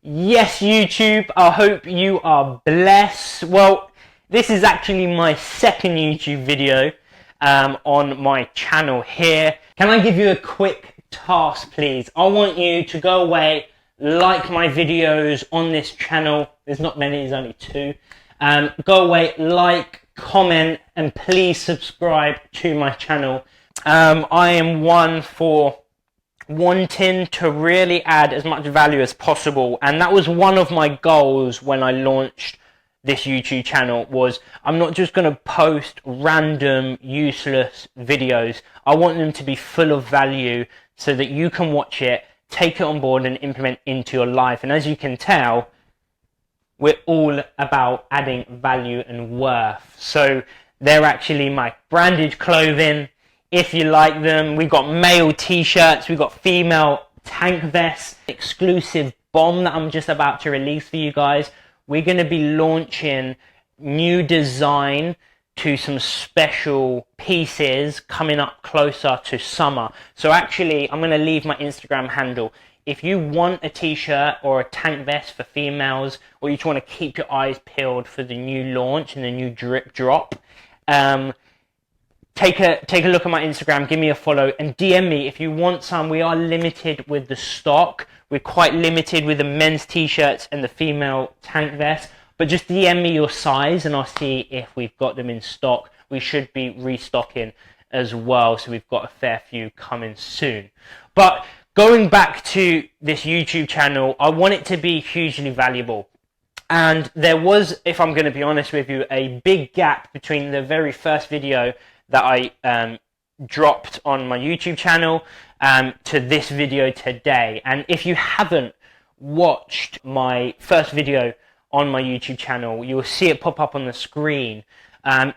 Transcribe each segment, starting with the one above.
Yes, YouTube, I hope you are blessed. Well, this is actually my second YouTube video on my channel here. Can I give you a quick task, please? I want you to go away, like my videos on this channel. There's not many, there's only two. Go away, like, comment, and please subscribe to my channel. I am one for wanting to really add as much value as possible, and that was one of my goals when I launched this YouTube channel. Was I'm not just going to post random useless videos. I want them to be full of value so that you can watch it, take it on board and implement into your life. And as you can tell, we're all about adding value and worth. So they're actually my branded clothing. If you like them, we've got male t-shirts, we've got female tank vests, exclusive bomb that I'm just about to release for you guys. We're going to be launching new design to some special pieces coming up closer to summer. So actually, I'm going to leave my Instagram handle. If you want a t-shirt or a tank vest for females, or you just want to keep your eyes peeled for the new launch and the new drip drop, take a look at my Instagram, give me a follow, and DM me if you want some. We are limited with the stock. We're quite limited with the men's t-shirts and the female tank vests, but just DM me your size and I'll see if we've got them in stock. We should be restocking as well, so we've got a fair few coming soon. But going back to this YouTube channel, I want it to be hugely valuable. And there was, if I'm going to be honest with you, a big gap between the very first video that I dropped on my YouTube channel to this video today. And if you haven't watched my first video on my YouTube channel, you will see it pop up on the screen.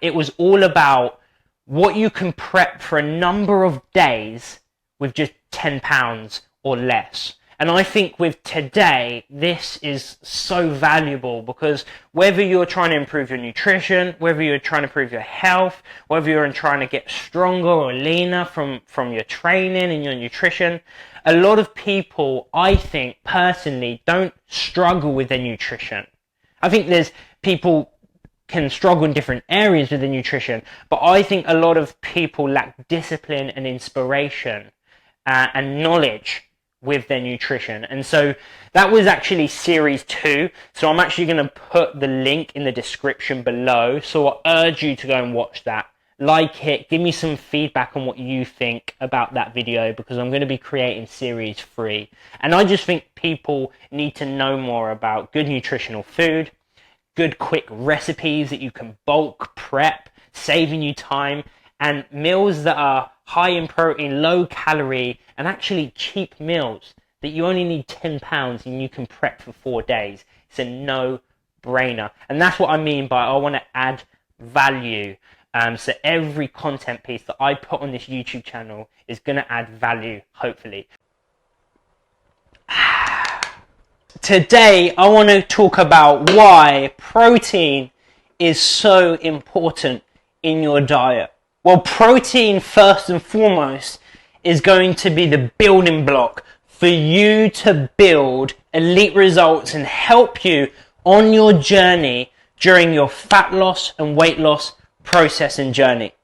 It was all about what you can prep for a number of days with just £10 or less. And I think with today, this is so valuable, because whether you're trying to improve your nutrition, whether you're trying to improve your health, whether you're trying to get stronger or leaner from your training and your nutrition, a lot of people, I think personally, don't struggle with their nutrition. I think there's people can struggle in different areas with their nutrition, but I think a lot of people lack discipline and inspiration and knowledge with their nutrition. And so that was actually series 2. So I'm actually going to put the link in the description below. So I urge you to go and watch that. Like it, give me some feedback on what you think about that video, because I'm going to be creating series 3. And I just think people need to know more about good nutritional food, good quick recipes that you can bulk prep, saving you time, and meals that are high in protein, low calorie, and actually cheap meals that you only need £10 and you can prep for 4 days. It's a no-brainer. And that's what I mean by I want to add value. So every content piece that I put on this YouTube channel is going to add value, hopefully. Today, I want to talk about why protein is so important in your diet. Well, protein, first and foremost, is going to be the building block for you to build elite results and help you on your journey during your fat loss and weight loss process and journey.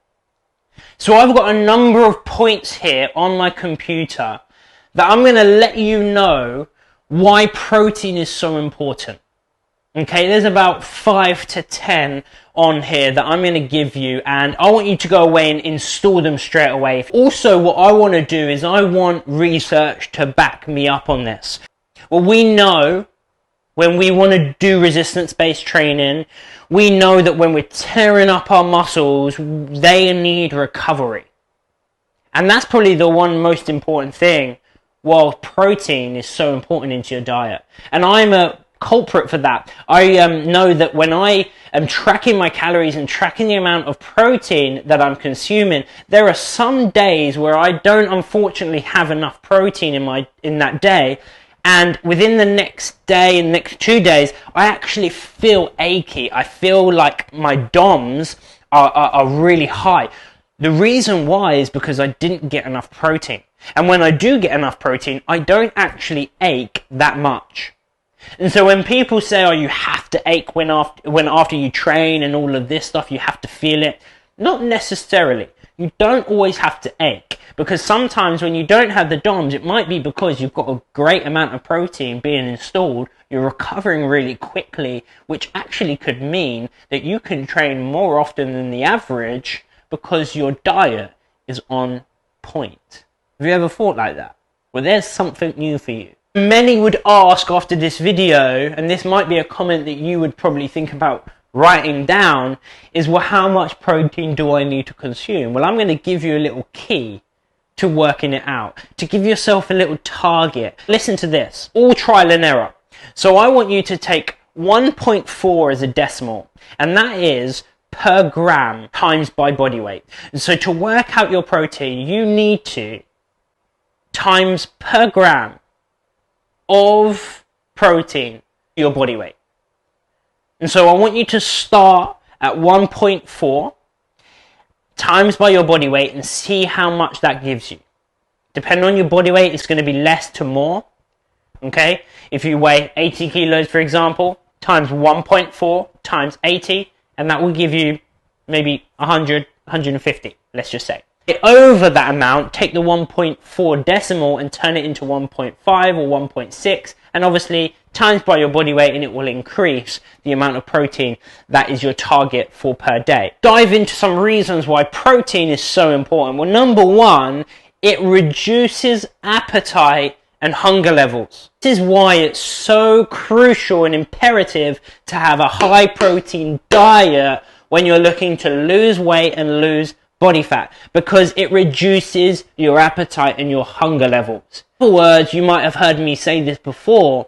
So I've got a number of points here on my computer that I'm going to let you know why protein is so important. Okay, there's about 5 to 10 on here that I'm going to give you, and I want you to go away and install them straight away. Also, what I want to do is I want research to back me up on this. Well, we know when we want to do resistance-based training, we know that when we're tearing up our muscles, they need recovery. And that's probably the one most important thing, while protein is so important into your diet. And I'm a culprit for that. I know that when I am tracking my calories and tracking the amount of protein that I'm consuming, there are some days where I don't unfortunately have enough protein in that day, and within the next day and next 2 days I actually feel achy. I feel like my DOMs are really high. The reason why is because I didn't get enough protein. And when I do get enough protein, I don't actually ache that much. And so when people say, oh, you have to ache when after you train and all of this stuff, you have to feel it. Not necessarily. You don't always have to ache, because sometimes when you don't have the DOMS, it might be because you've got a great amount of protein being installed, you're recovering really quickly, which actually could mean that you can train more often than the average because your diet is on point. Have you ever thought like that? Well, there's something new for you. Many would ask after this video, and this might be a comment that you would probably think about writing down, is, well, how much protein do I need to consume? Well, I'm going to give you a little key to working it out, to give yourself a little target. Listen to this, all trial and error. So I want you to take 1.4 as a decimal, and that is per gram times by body weight. And so to work out your protein, you need to times per gram of protein your body weight. And so I want you to start at 1.4 times by your body weight and see how much that gives you. Depending on your body weight, it's going to be less to more. Okay? If you weigh 80 kilos, for example, times 1.4 times 80, and that will give you maybe 100, 150, let's just say. Over that amount, take the 1.4 decimal and turn it into 1.5 or 1.6, and obviously times by your body weight, and it will increase the amount of protein that is your target for per day. Dive into some reasons why protein is so important. Well, number one, it reduces appetite and hunger levels. This is why it's so crucial and imperative to have a high protein diet when you're looking to lose weight and lose body fat, because it reduces your appetite and your hunger levels. In other words, you might have heard me say this before,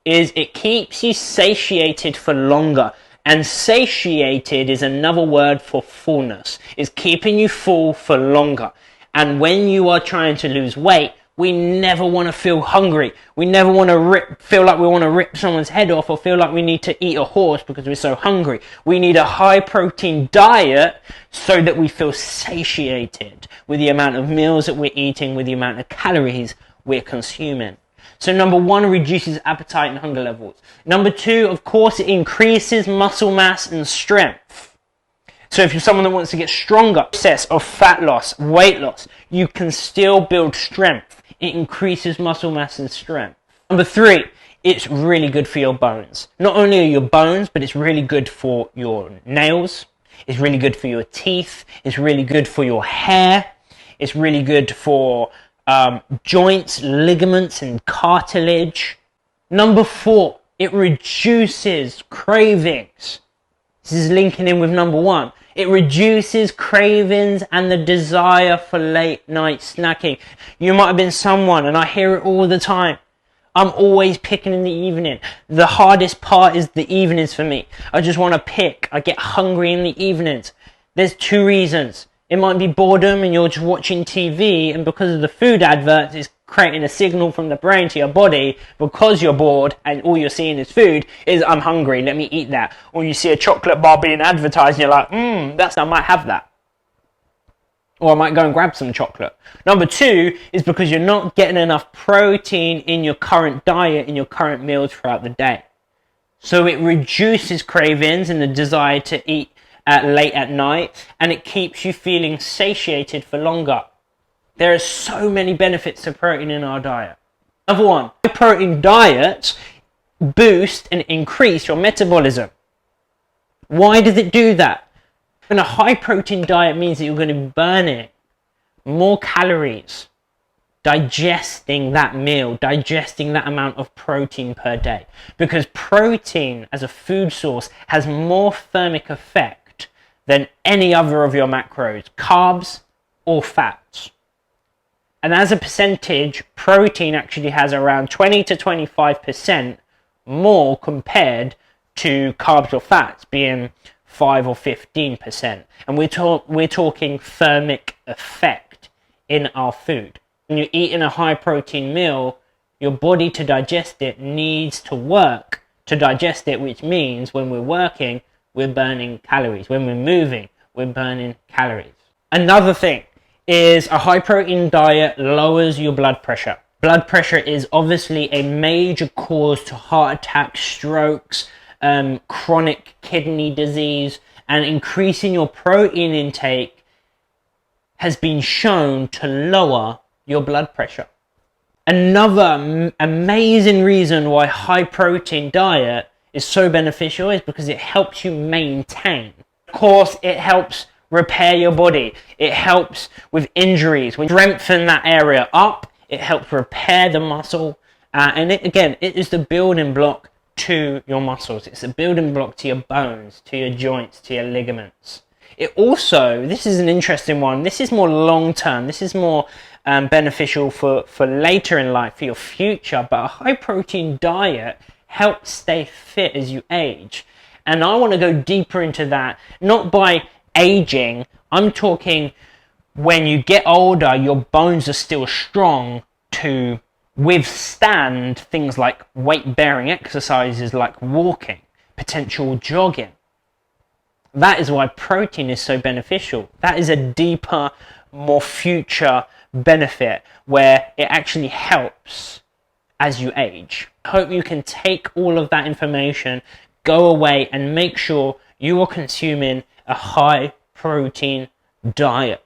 is it keeps you satiated for longer. And satiated is another word for fullness. It's keeping you full for longer. And when you are trying to lose weight, we never want to feel hungry. We never want to feel like we want to rip someone's head off, or feel like we need to eat a horse because we're so hungry. We need a high protein diet so that we feel satiated with the amount of meals that we're eating, with the amount of calories we're consuming. So number one, reduces appetite and hunger levels. Number two, of course, it increases muscle mass and strength. So if you're someone that wants to get stronger, process of fat loss, weight loss, you can still build strength. It increases muscle mass and strength. Number three, it's really good for your bones. Not only are your bones, but it's really good for your nails. It's really good for your teeth. It's really good for your hair. It's really good for joints, ligaments, and cartilage. Number four, it reduces cravings. This is linking in with number one. It reduces cravings and the desire for late night snacking. You might have been someone, and I hear it all the time, I'm always picking in the evening. The hardest part is the evenings for me. I just want to pick. I get hungry in the evenings. There's two reasons. It might be boredom and you're just watching TV, and because of the food adverts, it's creating a signal from the brain to your body, because you're bored and all you're seeing is food, is I'm hungry, let me eat that. Or you see a chocolate bar being advertised and you're like, I might have that. Or I might go and grab some chocolate. Number two is because you're not getting enough protein in your current diet, in your current meals throughout the day. So it reduces cravings and the desire to eat late at night, and it keeps you feeling satiated for longer. There are so many benefits to protein in our diet. Number one, high protein diets boost and increase your metabolism. Why does it do that? And a high protein diet means that you're going to be burning more calories, digesting that meal, digesting that amount of protein per day. Because protein as a food source has more thermic effect than any other of your macros, carbs or fats. And as a percentage, protein actually has around 20 to 25% more compared to carbs or fats, being 5 or 15%. And we're talking thermic effect in our food. When you're eating a high protein meal, your body, to digest it, needs to work to digest it, which means when we're working, we're burning calories. When we're moving, we're burning calories. Another thing is a high protein diet lowers your blood pressure. Blood pressure is obviously a major cause to heart attacks, strokes, chronic kidney disease, and increasing your protein intake has been shown to lower your blood pressure. Another amazing reason why high protein diet is so beneficial is because it helps you maintain. Of course, it helps repair your body. It helps with injuries. When you strengthen that area up, it helps repair the muscle. And it is the building block to your muscles. It's the building block to your bones, to your joints, to your ligaments. It also, this is an interesting one, this is more long term, this is more beneficial for later in life, for your future, but a high protein diet helps stay fit as you age. And I want to go deeper into that, not by aging, I'm talking when you get older, your bones are still strong to withstand things like weight-bearing exercises like walking, potential jogging. That is why protein is so beneficial. That is a deeper, more future benefit where it actually helps as you age. I hope you can take all of that information, go away and make sure you are consuming a high protein diet.